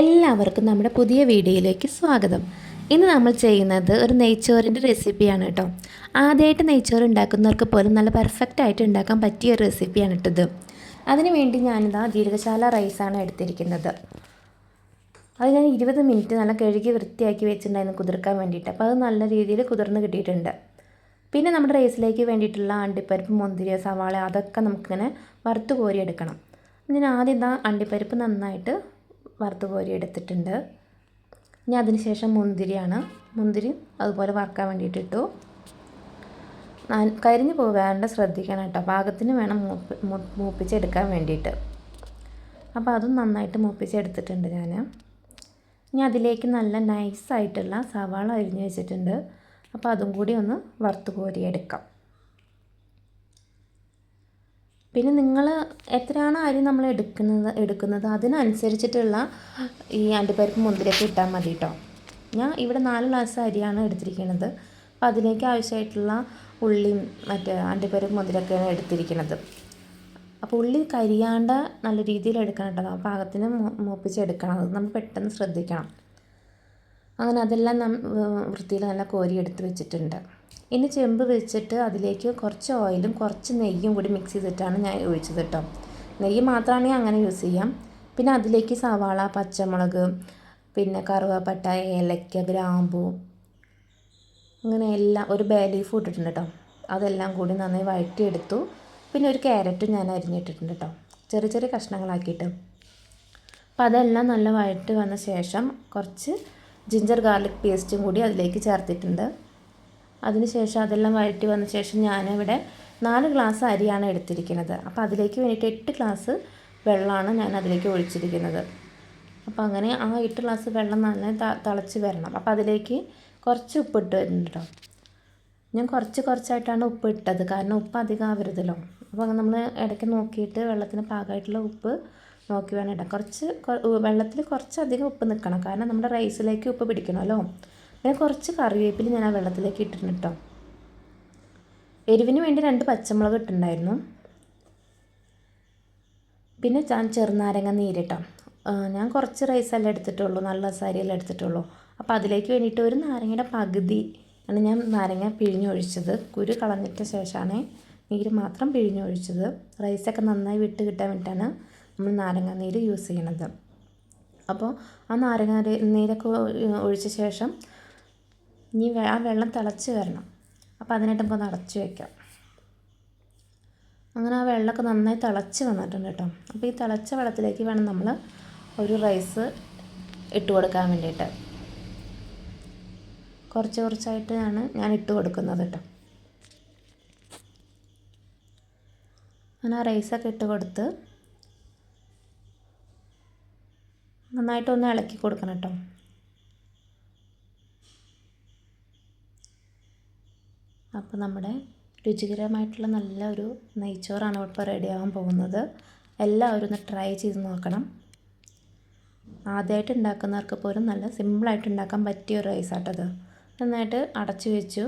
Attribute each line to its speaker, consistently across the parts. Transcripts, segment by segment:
Speaker 1: എല്ലാവർക്കും നമ്മുടെ പുതിയ വീഡിയോയിലേക്ക് സ്വാഗതം. ഇന്ന് നമ്മൾ ചെയ്യുന്നത് ഒരു നെയ്ച്ചോറിൻ്റെ റെസിപ്പിയാണ് കേട്ടോ. ആദ്യമായിട്ട് നെയ്ച്ചോറ് ഉണ്ടാക്കുന്നവർക്ക് പോലും നല്ല പെർഫെക്റ്റ് ആയിട്ട് ഉണ്ടാക്കാൻ പറ്റിയ ഒരു റെസിപ്പിയാണ് ഇട്ടത്. അതിന് വേണ്ടി ഞാനിതാ ജീരകശാല റൈസാണ് എടുത്തിരിക്കുന്നത്. അത് ഞാൻ 20 മിനിറ്റ് നല്ല കഴുകി വൃത്തിയാക്കി വെച്ചിട്ടുണ്ടായിരുന്നു കുതിർക്കാൻ വേണ്ടിയിട്ട്. അപ്പോൾ അത് നല്ല രീതിയിൽ കുതിർന്ന് കിട്ടിയിട്ടുണ്ട്. പിന്നെ നമ്മുടെ റൈസിലേക്ക് വേണ്ടിയിട്ടുള്ള അണ്ടിപ്പരിപ്പ്, മുന്തിരി, സവാള അതൊക്കെ നമുക്കിങ്ങനെ വറുത്ത് കോരിയെടുക്കണം. ഇതിന് ആദ്യം ഇതാ അണ്ടിപ്പരിപ്പ് നന്നായിട്ട് വറുത്ത് കോരി എടുത്തിട്ടുണ്ട്. ഇനി അതിന് ശേഷം മുന്തിരി അതുപോലെ വറുക്കാൻ വേണ്ടിയിട്ട് ഇട്ടു. കരിഞ്ഞു പോകാണ്ട് ശ്രദ്ധിക്കണം കേട്ടോ, പാകത്തിന് വേണം മൂപ്പിച്ചെടുക്കാൻ വേണ്ടിയിട്ട്. അപ്പോൾ അതും നന്നായിട്ട് മൂപ്പിച്ചെടുത്തിട്ടുണ്ട് ഞാൻ. ഇനി അതിലേക്ക് നല്ല നൈസായിട്ടുള്ള സവാള അരിഞ്ഞ് വെച്ചിട്ടുണ്ട്. അപ്പോൾ അതും കൂടി ഒന്ന് വറുത്ത് കോരിയെടുക്കാം. പിന്നെ നിങ്ങൾ എത്രയാണോ അരി നമ്മൾ എടുക്കുന്നത് അതിനനുസരിച്ചിട്ടുള്ള ഈ അണ്ടിപ്പരിപ്പ് മുന്തിരിയൊക്കെ ഇട്ടാൽ മതി കേട്ടോ. ഞാൻ ഇവിടെ 4 ഗ്ലാസ് അരിയാണ് എടുത്തിരിക്കുന്നത്. അപ്പോൾ അതിലേക്ക് ആവശ്യമായിട്ടുള്ള ഉള്ളിയും അണ്ടിപ്പരിപ്പ് മുന്തിരിയൊക്കെയാണ് എടുത്തിരിക്കുന്നത്. അപ്പോൾ ഉള്ളി കരിയാണ്ട് നല്ല രീതിയിൽ എടുക്കണം കേട്ടോ, പാകത്തിന് മൂപ്പിച്ചെടുക്കണം. അത് നമ്മൾ പെട്ടെന്ന് ശ്രദ്ധിക്കണം. അങ്ങനെ അതെല്ലാം വൃത്തിയിൽ നല്ല കോരി എടുത്ത് വെച്ചിട്ടുണ്ട്. ഇനി ചെമ്പ് വെച്ചിട്ട് അതിലേക്ക് കുറച്ച് ഓയിലും കുറച്ച് നെയ്യും കൂടി മിക്സ് ചെയ്തിട്ടാണ് ഞാൻ ഒഴിച്ചത് കേട്ടോ. നെയ്യ് മാത്രമാണെങ്കിൽ അങ്ങനെ യൂസ് ചെയ്യാം. പിന്നെ അതിലേക്ക് സവാള, പച്ചമുളക്, പിന്നെ കറുവപ്പട്ട, ഏലക്ക, ഗ്രാമ്പൂ, അങ്ങനെ എല്ലാം, ഒരു ബേ ലീഫ് ഇട്ടിട്ടുണ്ട് കേട്ടോ. അതെല്ലാം കൂടി നന്നായി വഴറ്റിയെടുത്തു. പിന്നെ ഒരു ക്യാരറ്റും ഞാൻ അരിഞ്ഞിട്ടിട്ടുണ്ട് കേട്ടോ, ചെറിയ ചെറിയ കഷ്ണങ്ങളാക്കിയിട്ട്. അപ്പോൾ അതെല്ലാം നല്ല വഴറ്റി വന്ന ശേഷം കുറച്ച് ജിഞ്ചർ ഗാർലിക് പേസ്റ്റും കൂടി അതിലേക്ക് ചേർത്തിട്ടുണ്ട്. അതിനുശേഷം അതെല്ലാം വഴറ്റി വന്ന ശേഷം ഞാനിവിടെ 4 ഗ്ലാസ് അരിയാണ് എടുത്തിരിക്കുന്നത്. അപ്പോൾ അതിലേക്ക് വേണ്ടിയിട്ട് 8 ഗ്ലാസ് വെള്ളമാണ് ഞാൻ അതിലേക്ക് ഒഴിച്ചിരിക്കുന്നത്. അപ്പോൾ അങ്ങനെ ആ 8 ഗ്ലാസ് വെള്ളം നന്നായി തിളച്ച് വരണം. അപ്പോൾ അതിലേക്ക് കുറച്ച് ഉപ്പിട്ട് വരുന്നുണ്ട് കേട്ടോ. ഞാൻ കുറച്ചായിട്ടാണ് ഉപ്പ് ഇട്ടത്, കാരണം ഉപ്പ് അധികം ആവരുതല്ലോ. അപ്പോൾ അങ്ങനെ നമ്മൾ ഇടയ്ക്ക് നോക്കിയിട്ട് വെള്ളത്തിന് പാകമായിട്ടുള്ള ഉപ്പ് നോക്കി വേണം ഇടാം. വെള്ളത്തിൽ കുറച്ചധികം ഉപ്പ് നിൽക്കണം, കാരണം നമ്മുടെ റൈസിലേക്ക് ഉപ്പ് പിടിക്കണമല്ലോ. പിന്നെ കുറച്ച് കറിവേപ്പില ഞാൻ ആ വെള്ളത്തിലേക്ക് ഇട്ടിട്ടുണ്ട് കേട്ടോ. എരിവിന് വേണ്ടി 2 പച്ചമുളക് ഇട്ടിട്ടുണ്ടായിരുന്നു. പിന്നെ ഞാൻ ചെറുനാരങ്ങ നീരിട്ടോ. ഞാൻ കുറച്ച് റൈസെല്ലാം എടുത്തിട്ടുള്ളൂ, നല്ല അരിയെല്ലാം എടുത്തിട്ടുള്ളൂ. അപ്പോൾ അതിലേക്ക് വേണ്ടിയിട്ട് ഒരു നാരങ്ങയുടെ പകുതി ആണ് ഞാൻ നാരങ്ങ പിഴിഞ്ഞൊഴിച്ചത്. കുരു കളഞ്ഞിട്ട ശേഷമാണ് നീര് മാത്രം പിഴിഞ്ഞൊഴിച്ചത്. റൈസൊക്കെ നന്നായി വിട്ട് കിട്ടാൻ വേണ്ടിയിട്ടാണ് നമ്മൾ നാരങ്ങ നീര് യൂസ് ചെയ്യണത്. അപ്പോൾ ആ നാരങ്ങ നീരൊക്കെ ഒഴിച്ച ശേഷം ഇനി ആ വെള്ളം തിളച്ച് വരണം. അപ്പോൾ അതിനായിട്ട് നമുക്കൊന്ന് അടച്ച് വയ്ക്കാം. അങ്ങനെ ആ വെള്ളമൊക്കെ നന്നായി തിളച്ച് വന്നിട്ടുണ്ട് കേട്ടോ. അപ്പോൾ ഈ തിളച്ച വെള്ളത്തിലേക്ക് വേണം നമ്മൾ ഒരു റൈസ് ഇട്ട് കൊടുക്കാൻ വേണ്ടിയിട്ട്. കുറച്ചായിട്ടാണ് ഞാൻ ഇട്ട് കൊടുക്കുന്നത് കേട്ടോ. അങ്ങനെ ആ റൈസൊക്കെ ഇട്ട് കൊടുത്ത് നന്നായിട്ടൊന്ന് ഇളക്കി കൊടുക്കണം കേട്ടോ. അപ്പോൾ നമ്മുടെ രുചികരമായിട്ടുള്ള നല്ലൊരു നെയ്ച്ചോറാണ് ഇപ്പോൾ റെഡിയാകാൻ പോകുന്നത്. എല്ലാവരും ഒന്ന് ട്രൈ ചെയ്ത് നോക്കണം. ആദ്യമായിട്ട് ഉണ്ടാക്കുന്നവർക്ക് പോലും നല്ല സിമ്പിളായിട്ട് ഉണ്ടാക്കാൻ പറ്റിയ ഒരു റൈസാട്ടത്. നന്നായിട്ട് അടച്ചു വെച്ചു.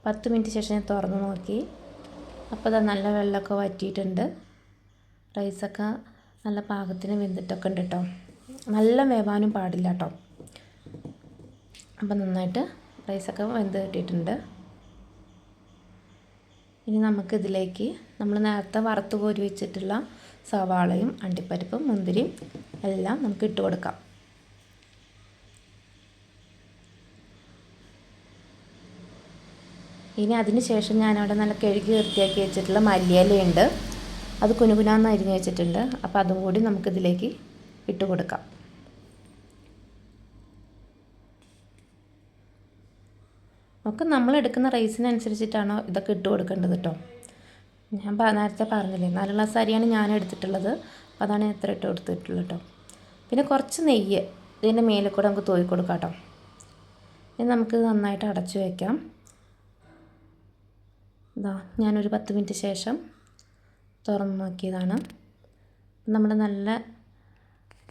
Speaker 1: 10 മിനിറ്റ് ശേഷം ഞാൻ തുറന്ന് നോക്കി. അപ്പോൾ അത് നല്ല വെള്ളമൊക്കെ വറ്റിയിട്ടുണ്ട്. റൈസൊക്കെ നല്ല പാകത്തിന് വെന്തിട്ടൊക്കെ ഉണ്ട് കേട്ടോ. നല്ല വേവാനും പാടില്ല കേട്ടോ. അപ്പോൾ നന്നായിട്ട് റൈസൊക്കെ വെന്ത് കിട്ടിയിട്ടുണ്ട്. ഇനി നമുക്കിതിലേക്ക് നമ്മൾ നേരത്തെ വറുത്ത് കോരി വെച്ചിട്ടുള്ള സവാളയും അണ്ടിപ്പരിപ്പും മുന്തിരിയും എല്ലാം നമുക്ക് ഇട്ട് കൊടുക്കാം. ഇനി അതിന് ശേഷം ഞാനവിടെ നല്ല കഴുകി വൃത്തിയാക്കി വെച്ചിട്ടുള്ള മല്ലിയിലയുണ്ട്, അത് കുനുകുനാന്ന് അരിഞ്ഞ് വെച്ചിട്ടുണ്ട്. അപ്പോൾ അതും കൂടി നമുക്കിതിലേക്ക് ഇട്ട് കൊടുക്കാം. ഒക്കെ നമ്മൾ എടുക്കുന്ന റൈസിനനുസരിച്ചിട്ടാണോ ഇതൊക്കെ ഇട്ട് കൊടുക്കേണ്ടത് കേട്ടോ. ഞാൻ നേരത്തെ പറഞ്ഞില്ലേ 4 ഗ്ലാസ് അരിയാണ് ഞാൻ എടുത്തിട്ടുള്ളത്. അപ്പോൾ അതാണ് എത്ര ഇട്ട് കൊടുത്തിട്ടുള്ളത് കേട്ടോ. പിന്നെ കുറച്ച് നെയ്യ് ഇതിൻ്റെ മേലെ കൂടെ നമുക്ക് തൂവി കൊടുക്കാം കേട്ടോ. ഇനി നമുക്ക് നന്നായിട്ട് അടച്ചു വയ്ക്കാം. ഞാനൊരു 10 മിനിറ്റ് ശേഷം തുറന്ന് നോക്കിയതാണ്. നമ്മുടെ നല്ല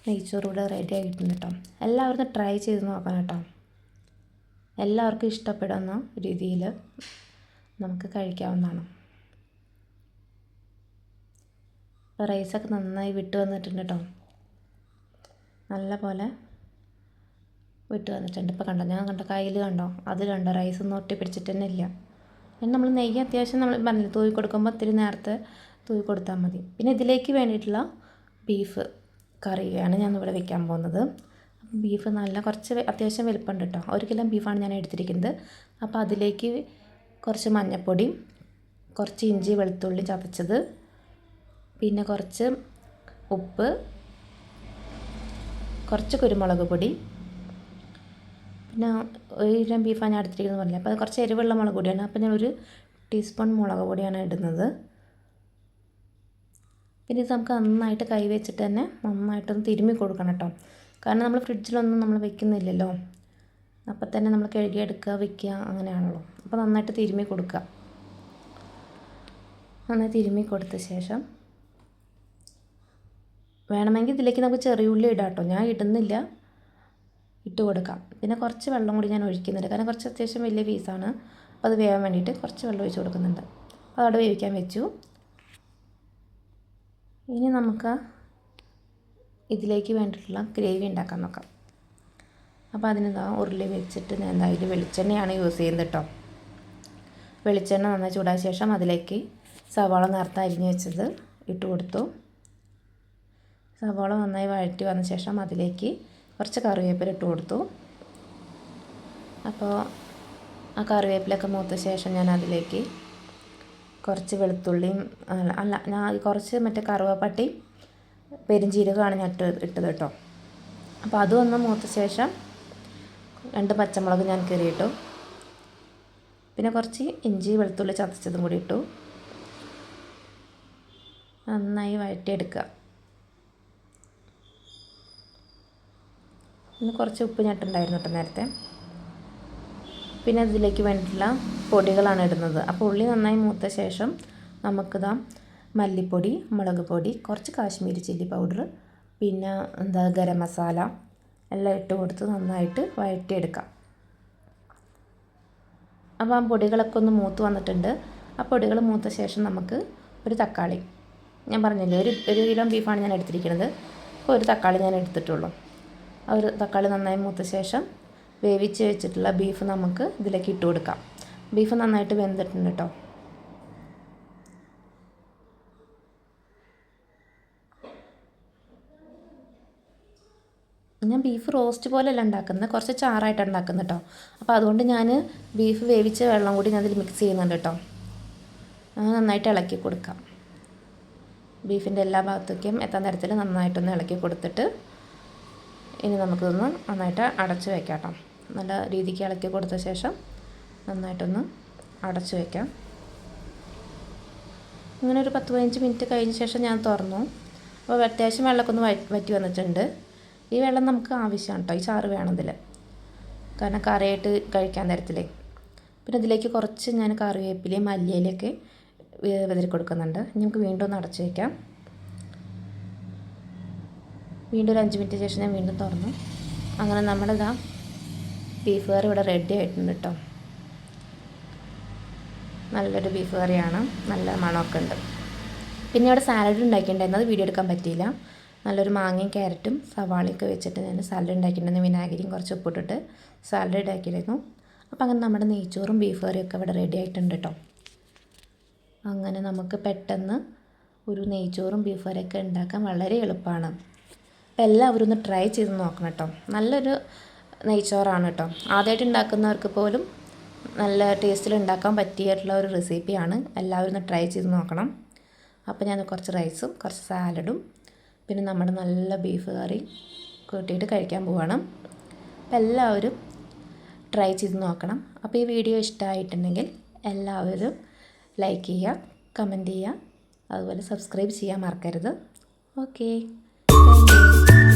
Speaker 1: നെയ്ച്ചോറ് ഇവിടെ റെഡി ആയിട്ടുണ്ട് കേട്ടോ. എല്ലാവരും ട്രൈ ചെയ്ത് നോക്കണം കേട്ടോ. എല്ലാവർക്കും ഇഷ്ടപ്പെടുന്ന രീതിയിൽ നമുക്ക് കഴിക്കാവുന്നതാണ്. റൈസൊക്കെ നന്നായി വിട്ട് വന്നിട്ടുണ്ട് കേട്ടോ. നല്ല പോലെ വിട്ട് വന്നിട്ടുണ്ട്. ഇപ്പോൾ കണ്ടോ, ഞാൻ കണ്ട കയ്യിൽ കണ്ടോ, അത് കണ്ടോ, റൈസൊന്നും ഒട്ടി പിടിച്ചിട്ട് തന്നെ ഇല്ല. പിന്നെ നമ്മൾ നെയ്യ് അത്യാവശ്യം നമ്മൾ പറഞ്ഞില്ല, തൂവി കൊടുക്കുമ്പോൾ ഒത്തിരി നേരത്തെ തൂവി കൊടുത്താൽ മതി. പിന്നെ ഇതിലേക്ക് വേണ്ടിയിട്ടുള്ള ബീഫ് കറിയാണ് ഞാൻ ഇവിടെ വെക്കാൻ പോകുന്നത്. ബീഫ് നല്ല കുറച്ച് അത്യാവശ്യം വലുപ്പമുണ്ട് കേട്ടോ. 1 കിലോ ബീഫാണ് ഞാൻ എടുത്തിരിക്കുന്നത്. അപ്പോൾ അതിലേക്ക് കുറച്ച് മഞ്ഞൾപ്പൊടി, കുറച്ച് ഇഞ്ചി വെളുത്തുള്ളി ചതച്ചത്, പിന്നെ കുറച്ച് ഉപ്പ്, കുറച്ച് കുരുമുളക് പൊടി, പിന്നെ 1 കിലോ ബീഫാണ് ഞാൻ എടുത്തിരിക്കുന്നത് പറഞ്ഞില്ല. അപ്പോൾ അത് കുറച്ച് എരിവുള്ള മുളക് പൊടിയാണ്. അപ്പോൾ ഞാൻ 1 ടീസ്പൂൺ മുളക് പൊടിയാണ് ഇടുന്നത്. പിന്നെ ഇത് നമുക്ക് നന്നായിട്ട് കൈ വെച്ചിട്ട് തന്നെ നന്നായിട്ടൊന്ന് തിരുമ്മി കൊടുക്കണം കേട്ടോ. കാരണം നമ്മൾ ഫ്രിഡ്ജിലൊന്നും നമ്മൾ വെക്കുന്നില്ലല്ലോ, അപ്പോൾ തന്നെ നമ്മൾ കഴുകിയെടുക്കുക, വെക്കുക, അങ്ങനെയാണല്ലോ. അപ്പോൾ നന്നായിട്ട് തിരുമ്മി കൊടുക്കുക. നന്നായി തിരുമ്മി കൊടുത്ത ശേഷം വേണമെങ്കിൽ ഇതിലേക്ക് നമുക്ക് ചെറിയ ഉള്ളി ഇടാം കേട്ടോ. ഞാൻ ഇടുന്നില്ല, ഇട്ട് കൊടുക്കാം. പിന്നെ കുറച്ച് വെള്ളം കൂടി ഞാൻ ഒഴിക്കുന്നുണ്ട്, കാരണം കുറച്ച് അത്യാവശ്യം വലിയ പീസാണ്. അപ്പോൾ അത് വേവാൻ വേണ്ടിയിട്ട് കുറച്ച് വെള്ളം ഒഴിച്ച് കൊടുക്കുന്നുണ്ട്. അപ്പോൾ അവിടെ വേവിക്കാൻ വെച്ചു. ഇനി നമുക്ക് ഇതിലേക്ക് വേണ്ടിയിട്ടുള്ള ഗ്രേവി ഉണ്ടാക്കാൻ നോക്കാം. അപ്പോൾ അതിനിതാ ഉരുളി വെച്ചിട്ട് ഞാൻ അതിൽ വെളിച്ചെണ്ണയാണ് യൂസ് ചെയ്യുന്നത് കേട്ടോ. വെളിച്ചെണ്ണ നന്നായി ചൂടായ ശേഷം അതിലേക്ക് സവാള നേരത്തെ അരിഞ്ഞ് വെച്ചത് ഇട്ട് കൊടുത്തു. സവാള നന്നായി വഴറ്റി വന്ന ശേഷം അതിലേക്ക് കുറച്ച് കറിവേപ്പില ഇട്ട് കൊടുത്തു. അപ്പോൾ ആ കറിവേപ്പിലൊക്കെ മൂത്ത ശേഷം ഞാൻ അതിലേക്ക് കുറച്ച് വെളുത്തുള്ളിയും ഞാൻ കുറച്ച് മറ്റേ കറുവപ്പട്ടി പെരുംജീരകമാണ് ഞാൻ ഇട്ടത് കേട്ടോ. അപ്പോൾ അതൊന്ന് മൂത്ത ശേഷം 2 പച്ചമുളക് ഞാൻ കീറിയിട്ടു. പിന്നെ കുറച്ച് ഇഞ്ചി വെളുത്തുള്ളി ചതച്ചതും കൂടി ഇട്ടു. നന്നായി വഴറ്റിയെടുക്കുക. പിന്നെ കുറച്ച് ഉപ്പ് ഞട്ടുണ്ടായിരുന്നു കേട്ടോ നേരത്തെ. പിന്നെ ഇതിലേക്ക് വേണ്ടിയിട്ടുള്ള പൊടികളാണ് ഇടുന്നത്. അപ്പോൾ ഉള്ളി നന്നായി മൂത്ത ശേഷം നമുക്കിതാ മല്ലിപ്പൊടി, മുളക് പൊടി, കുറച്ച് കാശ്മീരി ചില്ലി പൗഡർ, പിന്നെ ഗരം മസാല എല്ലാം ഇട്ട് കൊടുത്ത് നന്നായിട്ട് വഴറ്റിയെടുക്കാം. അപ്പോൾ ആ പൊടികളൊക്കെ ഒന്ന് മൂത്ത് വന്നിട്ടുണ്ട്. ആ പൊടികൾ മൂത്ത ശേഷം നമുക്ക് ഒരു തക്കാളി, ഞാൻ പറഞ്ഞില്ലേ 1 കിലോ ബീഫാണ് ഞാൻ എടുത്തിരിക്കുന്നത്. അപ്പോൾ 1 തക്കാളി ഞാൻ എടുത്തിട്ടുള്ളൂ. ആ 1 തക്കാളി നന്നായി മൂത്ത ശേഷം വേവിച്ച് വെച്ചിട്ടുള്ള ബീഫ് നമുക്ക് ഇതിലേക്ക് ഇട്ട് കൊടുക്കാം. ബീഫ് നന്നായിട്ട് വെന്തിട്ടുണ്ട് കേട്ടോ. ഞാൻ ബീഫ് റോസ്റ്റ് പോലെയല്ല ഉണ്ടാക്കുന്നത്, കുറച്ച് ചാറായിട്ടാണ് ഉണ്ടാക്കുന്നത് കേട്ടോ. അപ്പോൾ അതുകൊണ്ട് ഞാൻ ബീഫ് വേവിച്ച വെള്ളം കൂടി ഞാൻ അതിൽ മിക്സ് ചെയ്യുന്നുണ്ട് കേട്ടോ. നന്നായിട്ട് ഇളക്കി കൊടുക്കാം. ബീഫിൻ്റെ എല്ലാ ഭാഗത്തേക്കും എത്താൻ തരത്തിൽ നന്നായിട്ടൊന്ന് ഇളക്കി കൊടുത്തിട്ട് ഇനി നമുക്കിതൊന്ന് നന്നായിട്ട് അടച്ച് വയ്ക്കാം കേട്ടോ. നല്ല രീതിക്ക് ഇളക്കി കൊടുത്ത ശേഷം നന്നായിട്ടൊന്ന് അടച്ച് വയ്ക്കാം. ഇങ്ങനെ ഒരു 10-15 മിനിറ്റ് കഴിഞ്ഞ ശേഷം ഞാൻ തുറന്നു. അപ്പോൾ അത്യാവശ്യം വെള്ളമൊക്കെ ഒന്ന് വറ്റി വന്നിട്ടുണ്ട്. ഈ വെള്ളം നമുക്ക് ആവശ്യമാണ് കേട്ടോ, ഈ ചാറ് വേണം ഇതിൽ, കാരണം കറിയായിട്ട് കഴിക്കാൻ തരത്തില്ലേ. പിന്നെ ഇതിലേക്ക് കുറച്ച് ഞാൻ കറിവേപ്പിലയും മല്ലിയിലൊക്കെ വിതറി കൊടുക്കുന്നുണ്ട്. നമുക്ക് വീണ്ടും ഒന്ന് അടച്ച് വയ്ക്കാം. വീണ്ടും ഒരു 5 മിനിറ്റ് ശേഷം ഞാൻ വീണ്ടും തുറന്നു. അങ്ങനെ നമ്മളിതാ ബീഫ് കറി ഇവിടെ റെഡി ആയിട്ടുണ്ട് കേട്ടോ. നല്ലൊരു ബീഫ് കറിയാണ്, നല്ല മണമൊക്കെ ഉണ്ട്. പിന്നെ ഇവിടെ സാലഡ് ഉണ്ടാക്കിയിട്ടുണ്ടായിരുന്നു, അത് വീഡിയോ എടുക്കാൻ പറ്റിയില്ല. നല്ലൊരു മാങ്ങയും ക്യാരറ്റും സവാളയൊക്കെ വെച്ചിട്ട് ഞാൻ സാലഡ് ഉണ്ടാക്കിയിട്ടുണ്ടായിരുന്നു. വിനാഗിരിയും കുറച്ച് ഉപ്പിട്ടിട്ട് സാലഡ് ഉണ്ടാക്കിയിരുന്നു. അപ്പോൾ അങ്ങനെ നമ്മുടെ നെയ്ച്ചോറും ബീഫ് കറിയൊക്കെ ഇവിടെ റെഡി ആയിട്ടുണ്ട് കേട്ടോ. അങ്ങനെ നമുക്ക് പെട്ടെന്ന് ഒരു നെയ്ച്ചോറും ബീഫ് കറിയൊക്കെ ഉണ്ടാക്കാൻ വളരെ എളുപ്പമാണ്. അപ്പോൾ എല്ലാവരും ഒന്ന് ട്രൈ ചെയ്ത് നോക്കണം കേട്ടോ. നല്ലൊരു നെയ്ച്ചോറാണ് കേട്ടോ. ആദ്യമായിട്ട് ഉണ്ടാക്കുന്നവർക്ക് പോലും നല്ല ടേസ്റ്റിൽ ഉണ്ടാക്കാൻ പറ്റിയിട്ടുള്ള ഒരു റെസിപ്പിയാണ്. എല്ലാവരും ഒന്ന് ട്രൈ ചെയ്ത് നോക്കണം. അപ്പോൾ ഞാൻ കുറച്ച് റൈസും കുറച്ച് സാലഡും പിന്നെ നമ്മുടെ നല്ല ബീഫ് കറി കൂട്ടിയിട്ട് കഴിക്കാൻ പോവാണ്. അപ്പോൾ എല്ലാവരും ട്രൈ ചെയ്ത് നോക്കണം. അപ്പോൾ ഈ വീഡിയോ ഇഷ്ടമായിട്ടുണ്ടെങ്കിൽ എല്ലാവരും ലൈക്ക് ചെയ്യുക, കമൻറ്റ് ചെയ്യുക, അതുപോലെ സബ്സ്ക്രൈബ് ചെയ്യാൻ മറക്കരുത്. Okay, thank you.